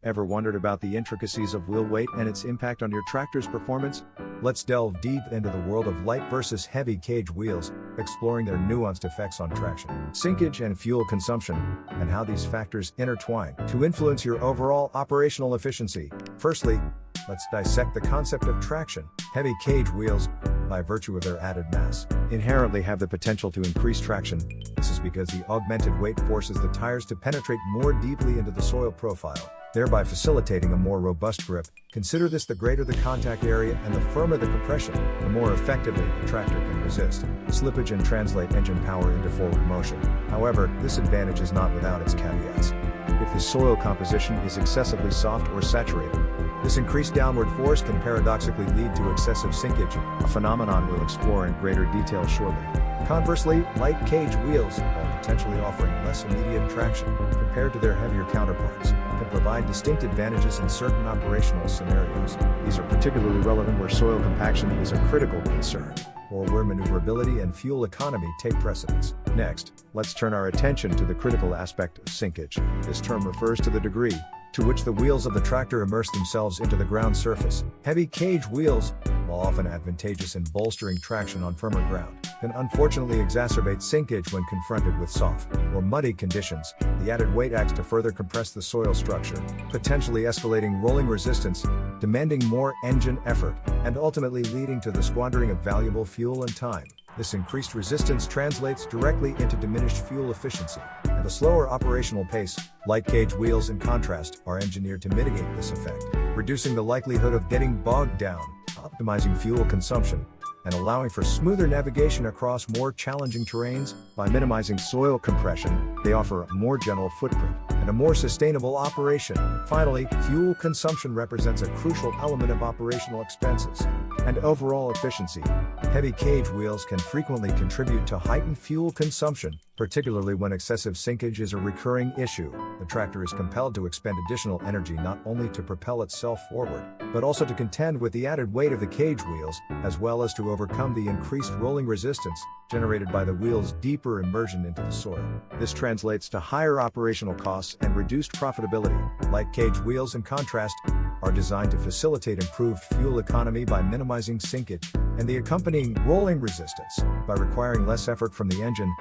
Ever wondered about the intricacies of wheel weight and its impact on your tractor's performance? Let's delve deep into the world of light versus heavy cage wheels, exploring their nuanced effects on traction, sinkage, and fuel consumption, and how these factors intertwine to influence your overall operational efficiency. Firstly, let's dissect the concept of traction. Heavy cage wheels, by virtue of their added mass, inherently have the potential to increase traction. This is because the augmented weight forces the tires to penetrate more deeply into the soil profile, thereby facilitating a more robust grip. Consider this: the greater the contact area and the firmer the compression, the more effectively the tractor can resist slippage and translate engine power into forward motion. However, this advantage is not without its caveats. If the soil composition is excessively soft or saturated, this increased downward force can paradoxically lead to excessive sinkage, a phenomenon we'll explore in greater detail shortly. Conversely, light cage wheels, while potentially offering less immediate traction compared to their heavier counterparts, can provide distinct advantages in certain operational scenarios. These are particularly relevant where soil compaction is a critical concern, or where maneuverability and fuel economy take precedence. Next, let's turn our attention to the critical aspect of sinkage. This term refers to the degree to which the wheels of the tractor immerse themselves into the ground surface. Heavy cage wheels, while often advantageous in bolstering traction on firmer ground, can unfortunately exacerbate sinkage when confronted with soft or muddy conditions. The added weight acts to further compress the soil structure, potentially escalating rolling resistance, demanding more engine effort, and ultimately leading to the squandering of valuable fuel and time. This increased resistance translates directly into diminished fuel efficiency and a slower operational pace. Light cage wheels, in contrast, are engineered to mitigate this effect, reducing the likelihood of getting bogged down, optimizing fuel consumption, and allowing for smoother navigation across more challenging terrains. By minimizing soil compression, they offer a more gentle footprint and a more sustainable operation. Finally, fuel consumption represents a crucial element of operational expenses and overall efficiency. Heavy cage wheels can frequently contribute to heightened fuel consumption, particularly when excessive sinkage is a recurring issue. The tractor is compelled to expend additional energy not only to propel itself forward, but also to contend with the added weight of the cage wheels, as well as to overcome the increased rolling resistance generated by the wheel's deeper immersion into the soil. This translates to higher operational costs and reduced profitability. Light cage wheels, in contrast, are designed to facilitate improved fuel economy by minimizing sinkage and the accompanying rolling resistance. By requiring less effort from the engine,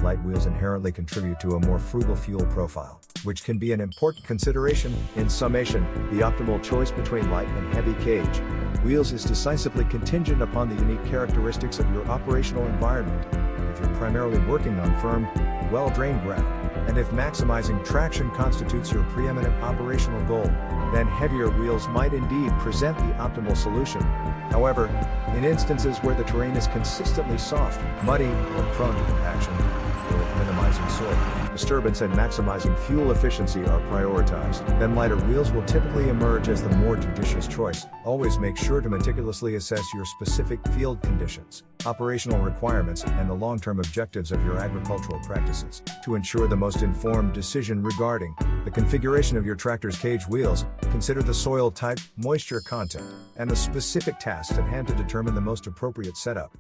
light wheels inherently contribute to a more frugal fuel profile, which can be an important consideration. In summation, the optimal choice between light and heavy cage wheels is decisively contingent upon the unique characteristics of your operational environment. If you're primarily working on firm, well-drained ground, and if maximizing traction constitutes your preeminent operational goal, then heavier wheels might indeed present the optimal solution. However, in instances where the terrain is consistently soft, muddy, or prone to compaction, minimizing soil disturbance and maximizing fuel efficiency are prioritized, then lighter wheels will typically emerge as the more judicious choice. Always make sure to meticulously assess your specific field conditions, operational requirements, and the long-term objectives of your agricultural practices to ensure the most informed decision regarding the configuration of your tractor's cage wheels. Consider the soil type, moisture content, and the specific tasks at hand to determine the most appropriate setup.